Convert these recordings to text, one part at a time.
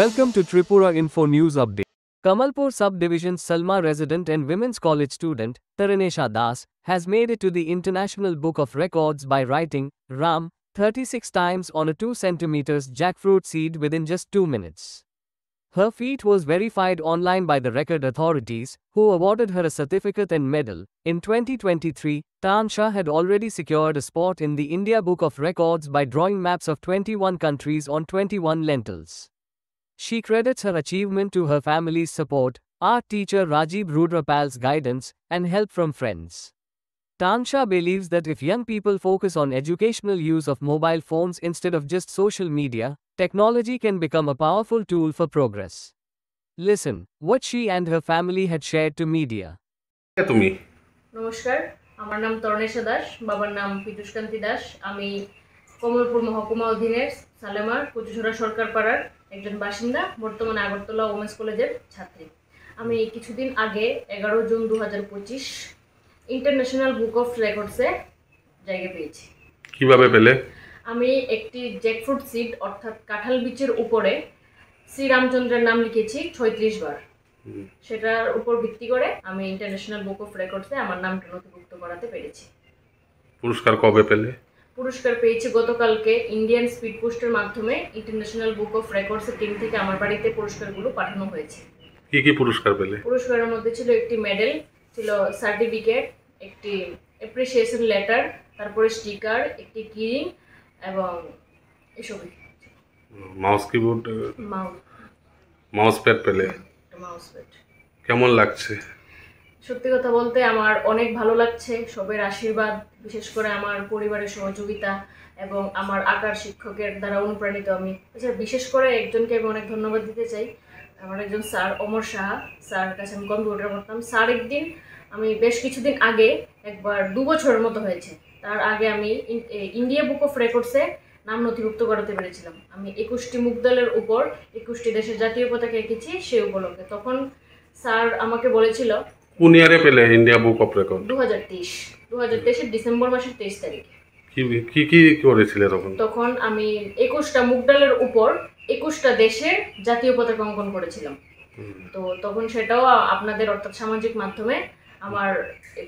Welcome to Tripura Info News Update. Kamalpur Subdivision Salma resident and women's college student, Taranesha Das, has made it to the International Book of Records by writing Ram 36 times on a 2 cm jackfruit seed within just 2 minutes. Her feat was verified online by the record authorities, who awarded her a certificate and medal. In 2023, Tansha had already secured a spot in the India Book of Records by drawing maps of 21 countries on 21 lentils. She credits her achievement to her family's support, art teacher Rajiv Rudrapal's guidance, and help from friends. Tansha believes that if young people focus on educational use of mobile phones instead of just social media, technology can become a powerful tool for progress. Listen, what she and her family had shared to media. তুমি নমস্কার, আমার নাম তরণেশা দাস, বাবার নাম পীযূষকান্তি দাস। আমি কমলপুর মহকুমা অধীনের সালেমার কচুছড়া সরকার পাড়ার একজন বাসিন্দা, বর্তমানে আগরতলা ওমেন্স কলেজের ছাত্রী। আমি কিছুদিন আগে 11 জুন 2025 ইন্টারন্যাশনাল বুক অফ রেকর্ডসে জায়গা পেয়েছি। কিভাবে পেলে? আমি একটি জ্যাকফ্রুট সিড অর্থাৎ কাঁঠাল বীজের উপরে শ্রীরামচন্দ্রের নাম লিখেছি 36 বার। সেটার উপর ভিত্তি করে আমি ইন্টারন্যাশনাল বুক অফ রেকর্ডসে আমার নামটা নথিভুক্ত করাতে পেরেছি। পুরস্কার কবে পেলে? পুরস্কার পেয়েছি গতকালকে ইন্ডিয়ান স্পিড পোস্টের মাধ্যমে। ইন্টারন্যাশনাল বুক অফ রেকর্ডসের টিম থেকে আমার বাড়িতে পুরস্কারগুলো পাঠানো হয়েছে। কি কি পুরস্কার পেলে? পুরস্কারের মধ্যে ছিল একটি মেডেল, ছিল সার্টিফিকেট, একটি অ্যাপ্রিসিয়েশন লেটার, তারপরে স্টিকার, একটি কিরিং এবং এসবই। মাউস কিবোর্ড, মাউস প্যাড পেলে? Mouse pad. কেমন লাগছে? সত্যি কথা বলতে আমার অনেক ভালো লাগছে। সবের আশীর্বাদ, বিশেষ করে আমার পরিবারের সহযোগিতা এবং আমার আঁকার শিক্ষকের দ্বারা অনুপ্রাণিত আমি। এছাড়া বিশেষ করে একজনকে আমি অনেক ধন্যবাদ দিতে চাই, আমার একজন স্যার অমর সাহা। স্যার কাছে আমি কম্পিউটার পড়তাম। স্যার একদিন, আমি বেশ কিছুদিন আগে একবার 2 বছরের মতো হয়েছে, তার আগে আমি ইন্ডিয়া বুক অফ রেকর্ডসে নাম নথিভুক্ত করাতে পেরেছিলাম। আমি 21টি মুগদলের উপর 21টি দেশের জাতীয় পতাকা এঁকেছি সেই উপলক্ষে। তখন স্যার আমাকে বলেছিল, কোন ইয়ারে পেলে India book of record? 2023 December মাসের 23 তারিখ। কি কি করেছিলে তখন? তখন আমি 21টা মুগডালের উপর 21টা দেশের জাতীয় পতাকা অঙ্কন করেছিলাম। তো তখন সেটাও আপনাদের অর্থাৎ সামাজিক মাধ্যমে আমার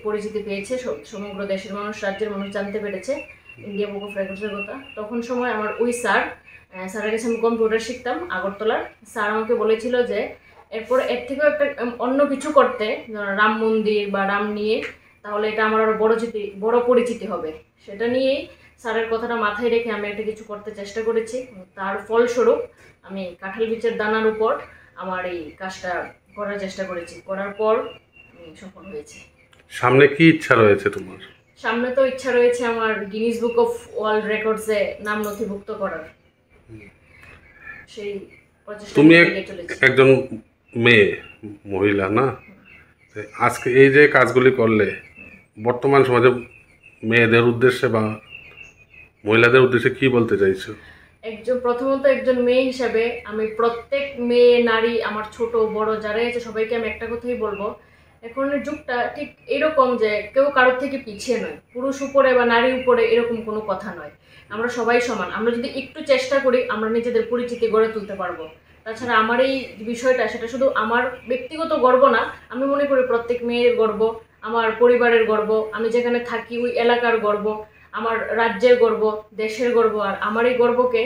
পরিচিতি পেয়েছে, সমগ্র দেশের মানুষ, রাজ্যের মানুষ জানতে পেরেছে ইন্ডিয়া বুক অফ রেকর্ডসের কথা। তখন সময় আমার ওই স্যারের কাছে আমি কম্পিউটার শিখতাম আগরতলার। স্যার আমাকে বলেছিল যে এরপর এর থেকেও একটা অন্য কিছু করতে, রাম মন্দির বা রাম নিয়ে, তাহলে এটা আমার আরও বড় পরিচিতি হবে। সেটা নিয়েই স্যারের কথাটা মাথায় রেখে আমি একটা কিছু করতে চেষ্টা করেছি। তার ফলস্বরূপ আমি কাঁঠাল বীজের দানার উপর আমার এই কাজটা করার চেষ্টা করেছি। করার পর সফল হয়েছে। সামনে কি ইচ্ছা রয়েছে তোমার? সামনে তো ইচ্ছা রয়েছে আমার গিনিস বুক অফ ওয়ার্ল্ড রেকর্ডসে নাম নথিভুক্ত করার। সেই তুমি একজন মেয়ে, মহিলা না? আজকে এই যে কাজগুলি করলে বর্তমান সমাজে মেয়েদের উদ্দেশ্যে বা মহিলাদের উদ্দেশ্যে কি বলতে চাইছো? প্রথমত একজন মেয়ে হিসাবে আমি প্রত্যেক মেয়ে, নারী, আমার ছোট বড় যারা আছে সবাইকে আমি একটা কথাই বলবো, এখনের যুগটা ঠিক এরকম যে কেউ কারোর থেকে পিছিয়ে নয়, পুরুষ উপরে বা নারী উপরে এরকম কোনো কথা নয়। আমরা সবাই সমান। আমরা যদি একটু চেষ্টা করি আমরা নিজেদের পরিচিতি গড়ে তুলতে পারবো। তাছাড়া আমার এই বিষয়টা, সেটা শুধু আমার ব্যক্তিগত গর্ব না, আমি মনে করি প্রত্যেক মেয়ের গর্ব, আমার পরিবারের গর্ব, আমি যেখানে থাকি ওই এলাকার গর্ব, আমার রাজ্যের গর্ব, দেশের গর্ব। আর আমার এই গর্বকে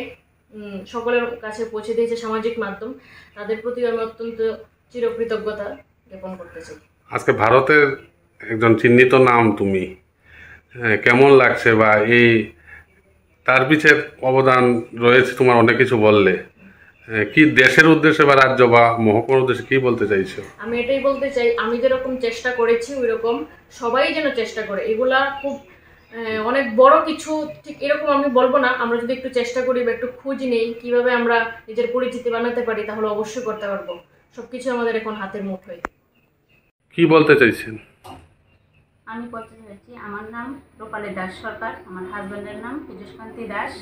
সকলের কাছে পৌঁছে দিয়েছে সামাজিক মাধ্যম, তাদের প্রতি আমি অত্যন্ত চিরকৃতজ্ঞতা জ্ঞাপন করতে চাই। আজকে ভারতের একজন চিহ্নিত নাম তুমি, কেমন লাগছে? বা এই তার পিছের অবদান রয়েছে তোমার, অনেক কিছু বললে, কি দেশের উদ্দেশ্যে বা রাজ্য বা মহকুমার উদ্দেশ্যে কি বলতে চাইছো? আমি এটাই বলতে চাই, আমি যেরকম চেষ্টা করেছি ওই রকম সবাই যেন চেষ্টা করে। এগুলা খুব অনেক বড় কিছু ঠিক এরকম আমি বলবো না। আমরা যদি একটু চেষ্টা করি বা একটু খোঁজ নেই কিভাবে আমরা নিজের পরিচিতি বানাতে পারি, তাহলে অবশ্যই করতে পারবো। সবকিছু আমাদের এখন হাতের মুঠোয়। কি বলতে চাইছেন? আমি বলতে চাইছি, আমার নাম রূপালী দাস সরকার, আমার হাজব্যান্ডের নাম পীযূষকান্তি দাস,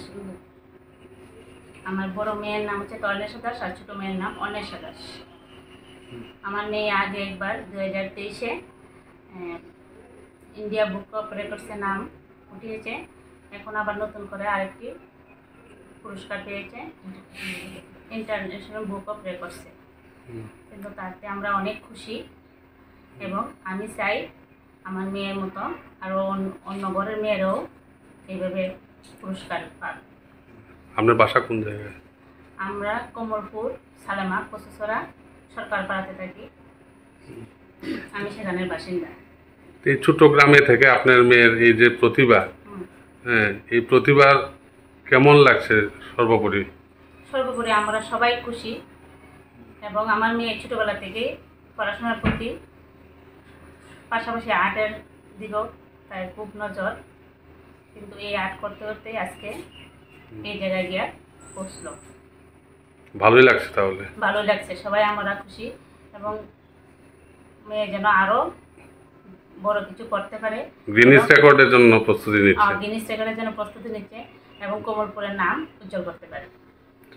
আমার বড় মেয়ের নাম হচ্ছে তরণেশা দাস আর ছোটো মেয়ের নাম অন্বেষা দাস। আমার মেয়ে আগে একবার 2023-এ ইন্ডিয়া বুক অফ রেকর্ডসে নাম উঠিয়েছে, এখন আবার নতুন করে আরেকটি পুরস্কার পেয়েছে ইন্টারন্যাশনাল বুক অফ রেকর্ডসে। কিন্তু তাতে আমরা অনেক খুশি এবং আমি চাই আমার মেয়ের মতো আরও অন্য ঘরের মেয়েরাও এইভাবে পুরস্কার পাক। আপনার বাসা কোন জায়গায়? আমরা কমলপুর সালেমা পশুসরা সরকার পাড়াতে থাকি, আমি সেখানের বাসিন্দা। এই ছোট গ্রামে থেকে আপনার মেয়ের এই যে প্রতিভা, হ্যাঁ, এই প্রতিভার কেমন লাগছে সর্বোপরি? সর্বোপরি আমরা সবাই খুশি এবং আমার মেয়ে ছোটোবেলা থেকে পড়াশোনার প্রতি পাশাপাশি আর্টের দিকেও তার খুব নজর, কিন্তু এই আর্ট করতে করতেই আজকে এই জায়গায় গিয়ে পৌঁছলো। ভালোই লাগছে তাহলে? ভালোই লাগছে, সবাই আমরা খুশি এবং মেয়ে যেন আরও বড় কিছু করতে পারে। গিনিস রেকর্ডের জন্য প্রস্তুতি নিচ্ছে? গিনিস রেকর্ডের জন্য প্রস্তুতি নিচ্ছে এবং কমলপুরের নাম উজ্জ্বল করতে পারে।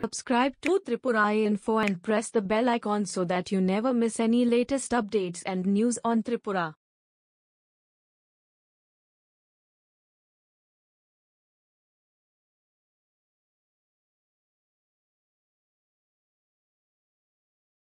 Subscribe to Tripura Info and press the bell icon so that you never miss any latest updates and news on Tripura.